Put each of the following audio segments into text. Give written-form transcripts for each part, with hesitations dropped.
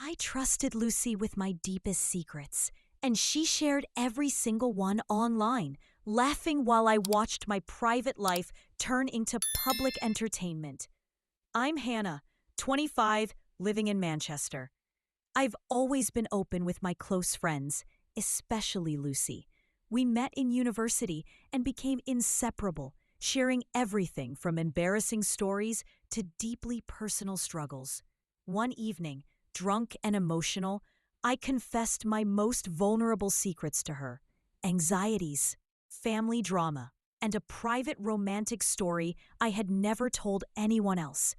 I trusted Lucy with my deepest secrets, and she shared every single one online, laughing while I watched my private life turn into public entertainment. I'm Hannah, 25, living in Manchester. I've always been open with my close friends, especially Lucy. We met in university and became inseparable, sharing everything from embarrassing stories to deeply personal struggles. One evening, drunk and emotional, I confessed my most vulnerable secrets to her: anxieties, family drama, and a private romantic story I had never told anyone else.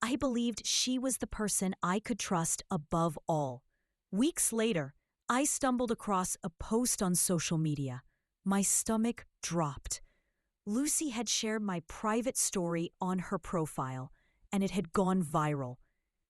I believed she was the person I could trust above all. Weeks later, I stumbled across a post on social media. My stomach dropped. Lucy had shared my private story on her profile, and it had gone viral.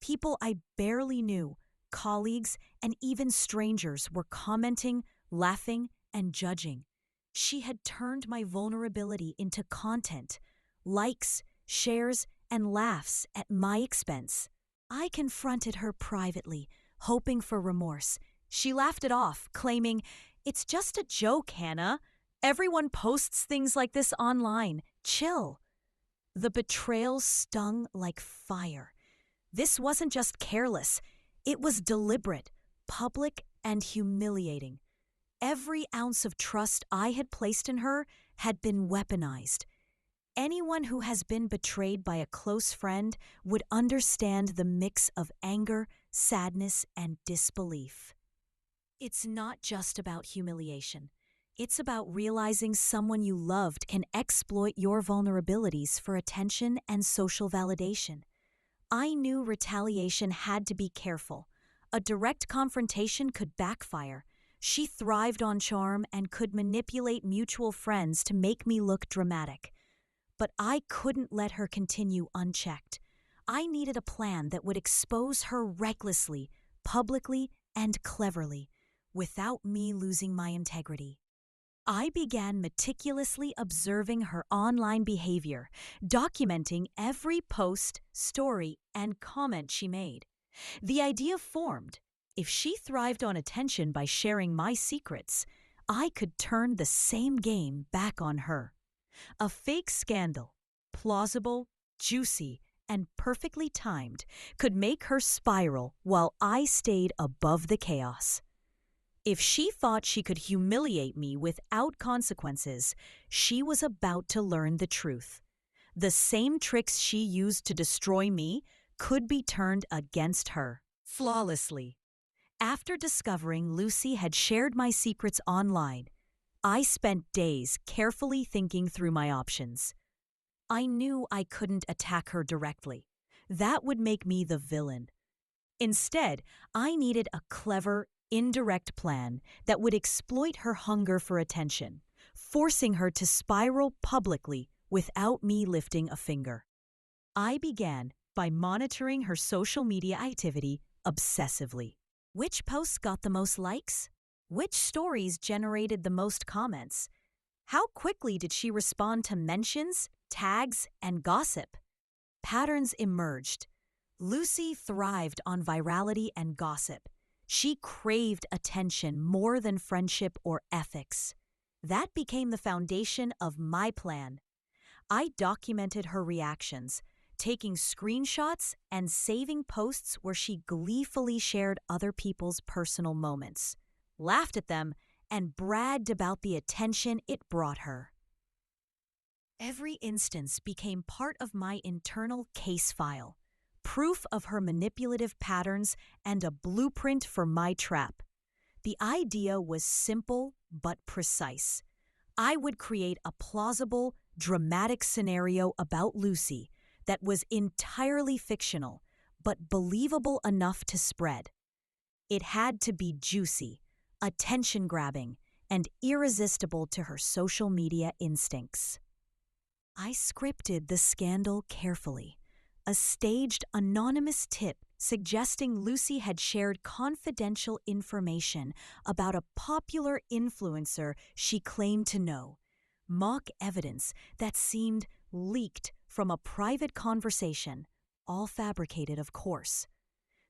People I barely knew, colleagues, and even strangers were commenting, laughing, and judging. She had turned my vulnerability into content, likes, shares, and laughs at my expense. I confronted her privately, hoping for remorse. She laughed it off, claiming, "It's just a joke, Hannah. Everyone posts things like this online. Chill." The betrayal stung like fire. This wasn't just careless, it was deliberate, public, and humiliating. Every ounce of trust I had placed in her had been weaponized. Anyone who has been betrayed by a close friend would understand the mix of anger, sadness, and disbelief. It's not just about humiliation. It's about realizing someone you loved can exploit your vulnerabilities for attention and social validation. I knew retaliation had to be careful. A direct confrontation could backfire. She thrived on charm and could manipulate mutual friends to make me look dramatic. But I couldn't let her continue unchecked. I needed a plan that would expose her recklessly, publicly, and cleverly, without me losing my integrity. I began meticulously observing her online behavior, documenting every post, story, and comment she made. The idea formed: if she thrived on attention by sharing my secrets, I could turn the same game back on her. A fake scandal, plausible, juicy, and perfectly timed, could make her spiral while I stayed above the chaos. If she thought she could humiliate me without consequences, she was about to learn the truth. The same tricks she used to destroy me could be turned against her, flawlessly. After discovering Lucy had shared my secrets online, I spent days carefully thinking through my options. I knew I couldn't attack her directly. That would make me the villain. Instead, I needed a clever, indirect plan that would exploit her hunger for attention, forcing her to spiral publicly without me lifting a finger. I began by monitoring her social media activity obsessively. Which posts got the most likes? Which stories generated the most comments? How quickly did she respond to mentions, tags, and gossip? Patterns emerged. Lucy thrived on virality and gossip. She craved attention more than friendship or ethics. That became the foundation of my plan. I documented her reactions, taking screenshots and saving posts where she gleefully shared other people's personal moments, laughed at them, and bragged about the attention it brought her. Every instance became part of my internal case file, proof of her manipulative patterns and a blueprint for my trap. The idea was simple but precise. I would create a plausible, dramatic scenario about Lucy that was entirely fictional, but believable enough to spread. It had to be juicy, attention-grabbing, and irresistible to her social media instincts. I scripted the scandal carefully. A staged, anonymous tip suggesting Lucy had shared confidential information about a popular influencer she claimed to know. Mock evidence that seemed leaked from a private conversation, all fabricated, of course.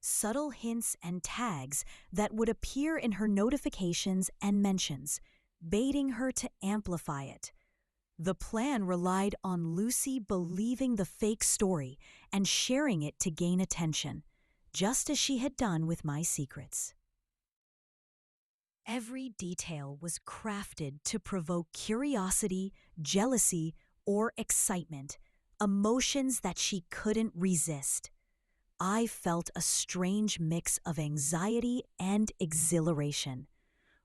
subtle hints and tags that would appear in her notifications and mentions, baiting her to amplify it. The plan relied on Lucy believing the fake story and sharing it to gain attention, just as she had done with my secrets. Every detail was crafted to provoke curiosity, jealousy, or excitement, emotions that she couldn't resist. I felt a strange mix of anxiety and exhilaration.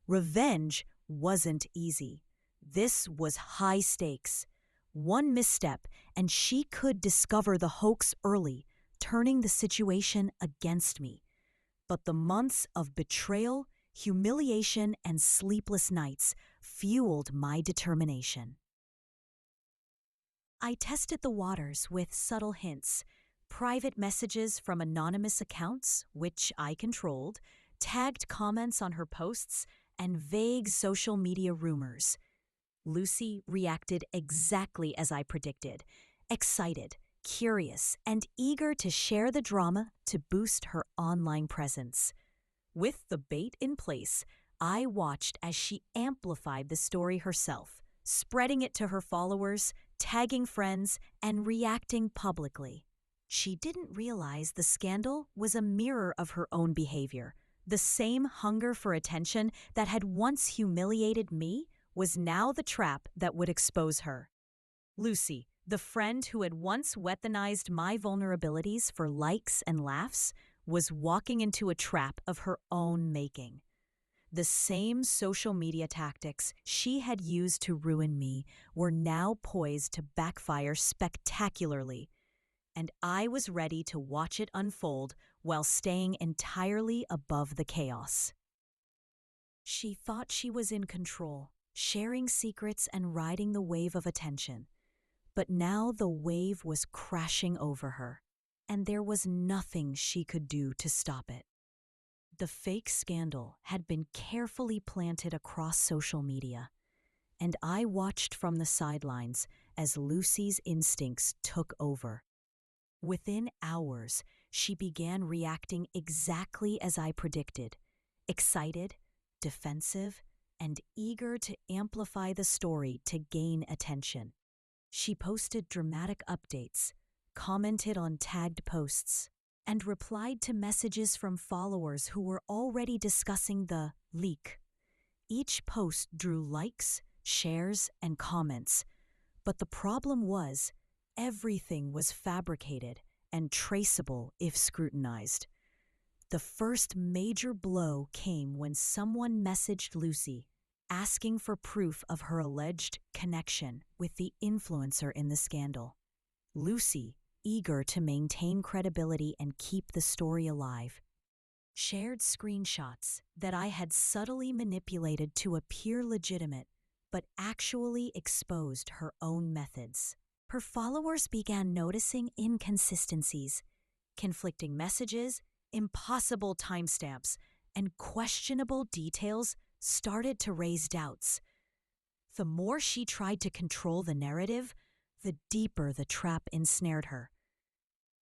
Revenge wasn't easy. This was high stakes. One misstep, and she could discover the hoax early, turning the situation against me. But the months of betrayal, humiliation, and sleepless nights fueled my determination. I tested the waters with subtle hints, private messages from anonymous accounts, which I controlled, tagged comments on her posts, and vague social media rumors. Lucy reacted exactly as I predicted, excited, curious, and eager to share the drama to boost her online presence. With the bait in place, I watched as she amplified the story herself, spreading it to her followers, tagging friends, and reacting publicly. She didn't realize the scandal was a mirror of her own behavior. The same hunger for attention that had once humiliated me was now the trap that would expose her. Lucy, the friend who had once weaponized my vulnerabilities for likes and laughs, was walking into a trap of her own making. The same social media tactics she had used to ruin me were now poised to backfire spectacularly, and I was ready to watch it unfold while staying entirely above the chaos. She thought she was in control, sharing secrets and riding the wave of attention. But now the wave was crashing over her, and there was nothing she could do to stop it. The fake scandal had been carefully planted across social media, and I watched from the sidelines as Lucy's instincts took over. Within hours, she began reacting exactly as I predicted, excited, defensive, and eager to amplify the story to gain attention. She posted dramatic updates, commented on tagged posts, and replied to messages from followers who were already discussing the leak. Each post drew likes, shares, and comments, but the problem was everything was fabricated and traceable if scrutinized. The first major blow came when someone messaged Lucy asking for proof of her alleged connection with the influencer in the scandal. Lucy, eager to maintain credibility and keep the story alive, shared screenshots that I had subtly manipulated to appear legitimate, but actually exposed her own methods. Her followers began noticing inconsistencies, conflicting messages, impossible timestamps, and questionable details started to raise doubts. The more she tried to control the narrative, the deeper the trap ensnared her.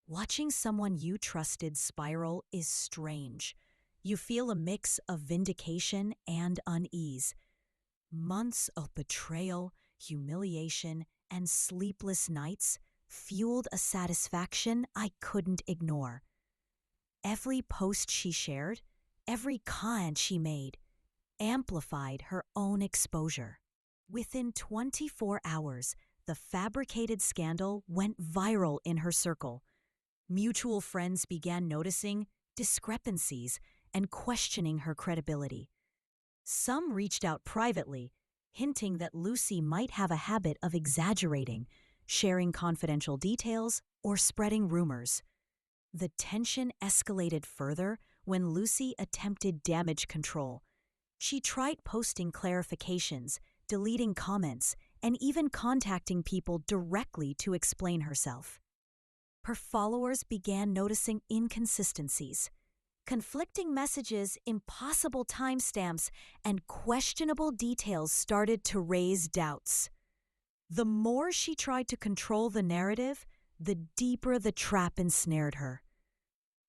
Watching someone you trusted spiral is strange. You feel a mix of vindication and unease. Months of betrayal, humiliation, and sleepless nights fueled a satisfaction I couldn't ignore. Every post she shared, every comment she made, amplified her own exposure. Within 24 hours, the fabricated scandal went viral in her circle. Mutual friends began noticing discrepancies and questioning her credibility. Some reached out privately, hinting that Lucy might have a habit of exaggerating, sharing confidential details, or spreading rumors. The tension escalated further when Lucy attempted damage control. She tried posting clarifications, deleting comments, and even contacting people directly to explain herself. Her followers began noticing inconsistencies. Conflicting messages, impossible timestamps, and questionable details started to raise doubts. The more she tried to control the narrative, the deeper the trap ensnared her.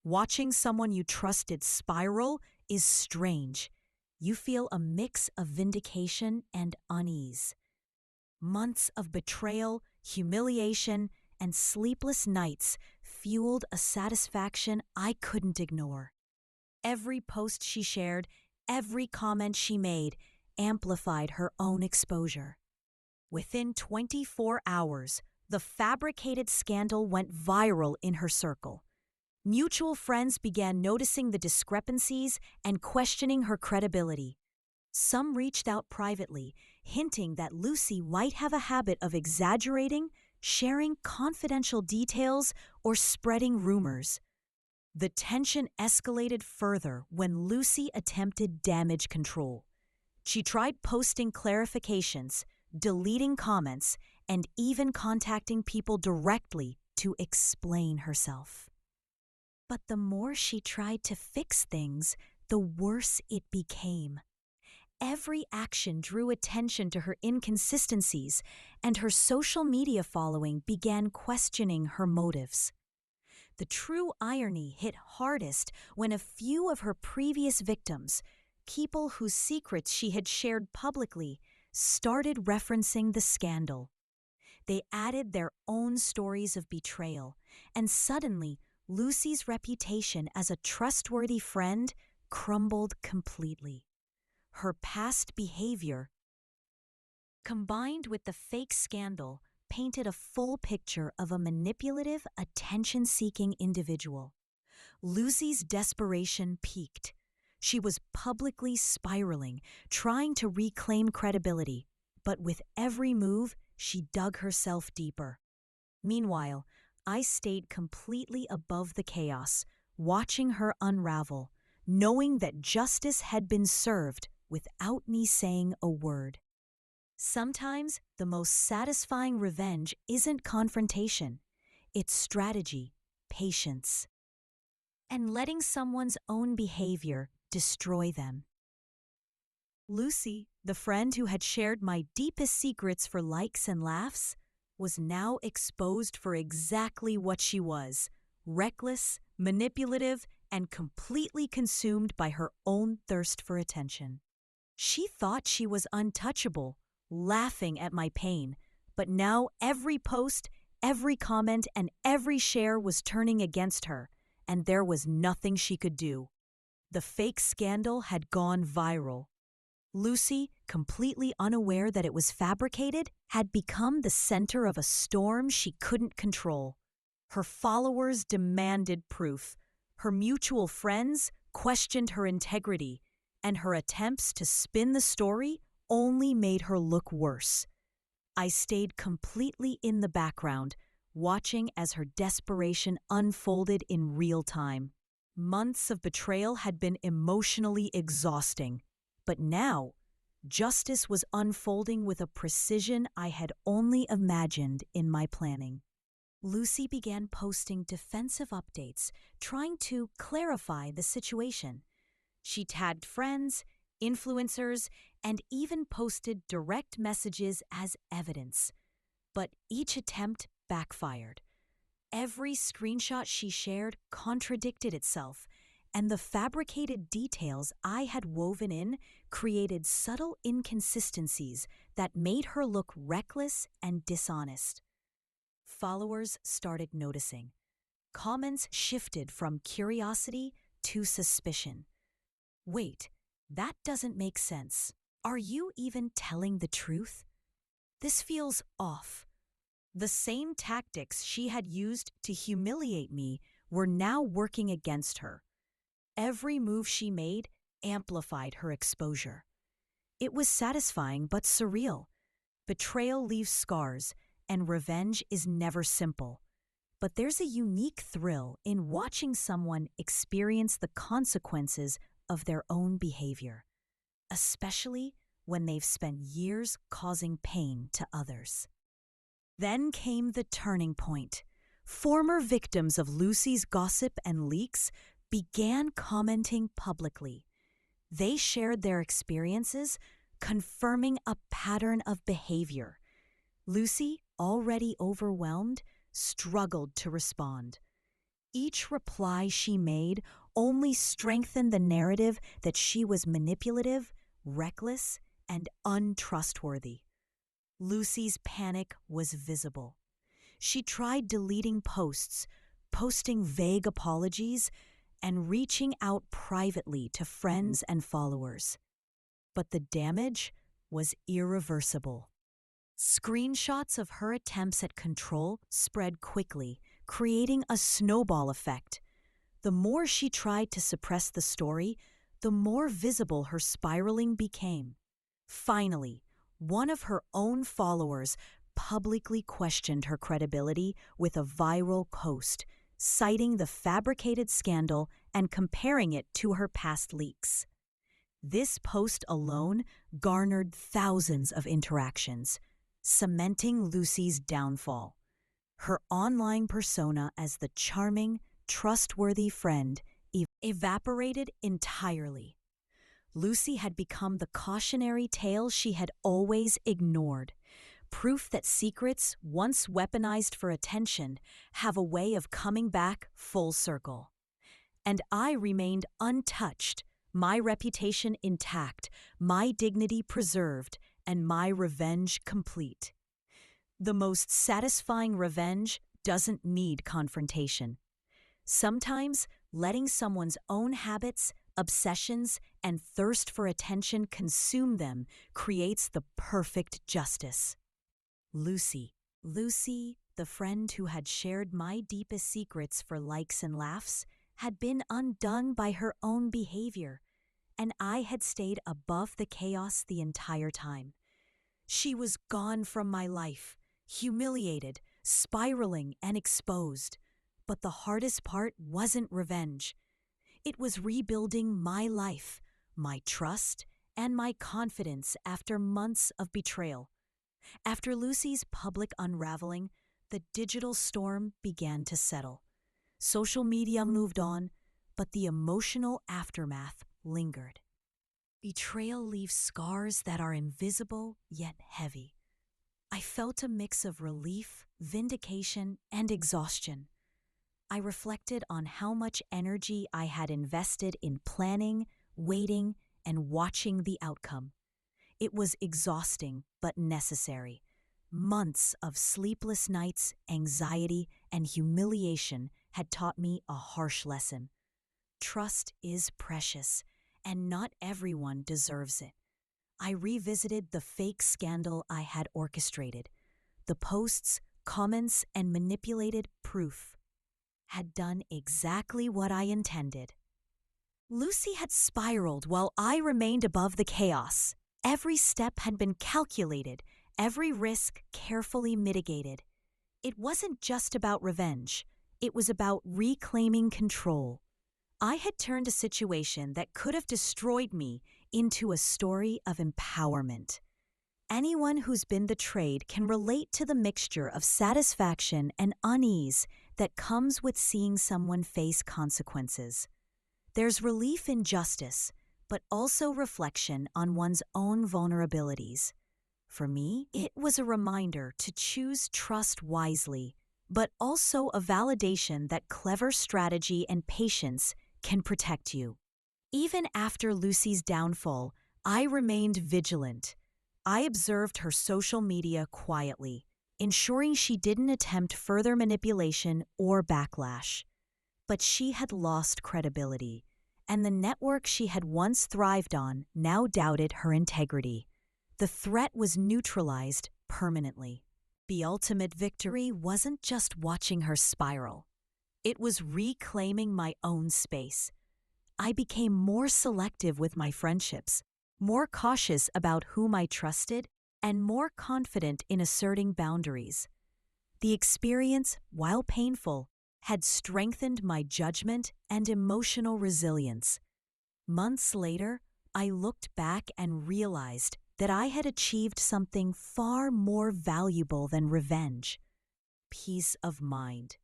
Watching someone you trusted spiral is strange. You feel a mix of vindication and unease. Months of betrayal, humiliation, and sleepless nights fueled a satisfaction I couldn't ignore. Every post she shared, every comment she made, amplified her own exposure. Within 24 hours, the fabricated scandal went viral in her circle. Mutual friends began noticing the discrepancies and questioning her credibility. Some reached out privately, hinting that Lucy might have a habit of exaggerating, sharing confidential details, or spreading rumors. The tension escalated further when Lucy attempted damage control. She tried posting clarifications, deleting comments, and even contacting people directly to explain herself. But the more she tried to fix things, the worse it became. Every action drew attention to her inconsistencies, and her social media following began questioning her motives. The true irony hit hardest when a few of her previous victims, people whose secrets she had shared publicly, started referencing the scandal. They added their own stories of betrayal, and suddenly Lucy's reputation as a trustworthy friend crumbled completely. Her past behavior, combined with the fake scandal, painted a full picture of a manipulative, attention-seeking individual. Lucy's desperation peaked. She was publicly spiraling, trying to reclaim credibility, but with every move, she dug herself deeper. Meanwhile, I stayed completely above the chaos, watching her unravel, knowing that justice had been served without me saying a word. Sometimes the most satisfying revenge isn't confrontation, it's strategy, patience, and letting someone's own behavior destroy them. Lucy, the friend who had shared my deepest secrets for likes and laughs, was now exposed for exactly what she was: reckless, manipulative, and completely consumed by her own thirst for attention. She thought she was untouchable, laughing at my pain, but now every post, every comment, and every share was turning against her, and there was nothing she could do. The fake scandal had gone viral. Lucy, completely unaware that it was fabricated, had become the center of a storm she couldn't control. Her followers demanded proof. Her mutual friends questioned her integrity, and her attempts to spin the story only made her look worse. I stayed completely in the background, watching as her desperation unfolded in real time. Months of betrayal had been emotionally exhausting, but now, justice was unfolding with a precision I had only imagined in my planning. Lucy began posting defensive updates, trying to clarify the situation. She tagged friends, influencers, and even posted direct messages as evidence. But each attempt backfired. Every screenshot she shared contradicted itself, and the fabricated details I had woven in created subtle inconsistencies that made her look reckless and dishonest. Followers started noticing. Comments shifted from curiosity to suspicion. Wait, that doesn't make sense. Are you even telling the truth? This feels off. The same tactics she had used to humiliate me were now working against her. Every move she made amplified her exposure. It was satisfying but surreal. Betrayal leaves scars, and revenge is never simple. But there's a unique thrill in watching someone experience the consequences of their own behavior, especially when they've spent years causing pain to others. Then came the turning point. Former victims of Lucy's gossip and leaks began commenting publicly. They shared their experiences, confirming a pattern of behavior. Lucy, already overwhelmed, struggled to respond. Each reply she made only strengthened the narrative that she was manipulative, reckless, and untrustworthy. Lucy's panic was visible. She tried deleting posts, posting vague apologies, and reaching out privately to friends and followers. But the damage was irreversible. Screenshots of her attempts at control spread quickly, creating a snowball effect. The more she tried to suppress the story, the more visible her spiraling became. Finally, one of her own followers publicly questioned her credibility with a viral post, citing the fabricated scandal and comparing it to her past leaks. This post alone garnered thousands of interactions, cementing Lucy's downfall. Her online persona as the charming, trustworthy friend evaporated entirely. Lucy had become the cautionary tale she had always ignored, proof that secrets, once weaponized for attention, have a way of coming back full circle. And I remained untouched, my reputation intact, my dignity preserved, and my revenge complete. The most satisfying revenge doesn't need confrontation. Sometimes letting someone's own habits, obsessions, and thirst for attention consume them creates the perfect justice. Lucy, the friend who had shared my deepest secrets for likes and laughs, had been undone by her own behavior, and I had stayed above the chaos the entire time. She was gone from my life, humiliated, spiraling, and exposed. But the hardest part wasn't revenge. It was rebuilding my life, my trust, and my confidence after months of betrayal. After Lucy's public unraveling, the digital storm began to settle. Social media moved on, but the emotional aftermath lingered. Betrayal leaves scars that are invisible yet heavy. I felt a mix of relief, vindication, and exhaustion. I reflected on how much energy I had invested in planning, waiting, and watching the outcome. It was exhausting but necessary. Months of sleepless nights, anxiety, and humiliation had taught me a harsh lesson. Trust is precious, and not everyone deserves it. I revisited the fake scandal I had orchestrated. The posts, comments, and manipulated proof had done exactly what I intended. Lucy had spiraled while I remained above the chaos. Every step had been calculated, every risk carefully mitigated. It wasn't just about revenge. It was about reclaiming control. I had turned a situation that could have destroyed me into a story of empowerment. Anyone who's been betrayed can relate to the mixture of satisfaction and unease that comes with seeing someone face consequences. There's relief in justice, but also reflection on one's own vulnerabilities. For me, it was a reminder to choose trust wisely, but also a validation that clever strategy and patience can protect you. Even after Lucy's downfall, I remained vigilant. I observed her social media quietly, ensuring she didn't attempt further manipulation or backlash. But she had lost credibility, and the network she had once thrived on now doubted her integrity. The threat was neutralized permanently. The ultimate victory wasn't just watching her spiral. It was reclaiming my own space. I became more selective with my friendships, more cautious about whom I trusted, and more confident in asserting boundaries. The experience, while painful, had strengthened my judgment and emotional resilience. Months later, I looked back and realized that I had achieved something far more valuable than revenge: peace of mind.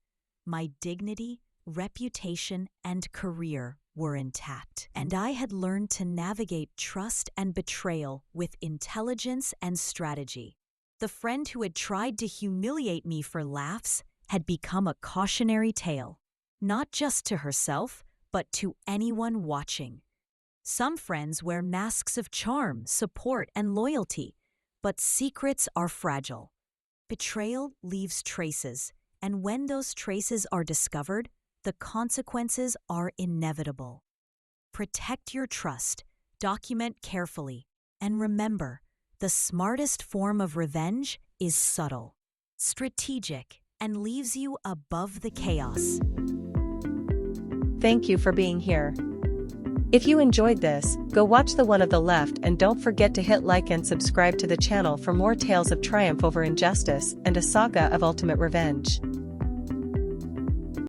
My dignity, reputation, and career were intact, and I had learned to navigate trust and betrayal with intelligence and strategy. The friend who had tried to humiliate me for laughs had become a cautionary tale. not just to herself, but to anyone watching. Some friends wear masks of charm, support, and loyalty, but secrets are fragile. Betrayal leaves traces, and when those traces are discovered, the consequences are inevitable. Protect your trust, document carefully, and remember, the smartest form of revenge is subtle, strategic, and leaves you above the chaos. Thank you for being here. If you enjoyed this, go watch the one on the left and don't forget to hit like and subscribe to the channel for more tales of triumph over injustice and a saga of ultimate revenge.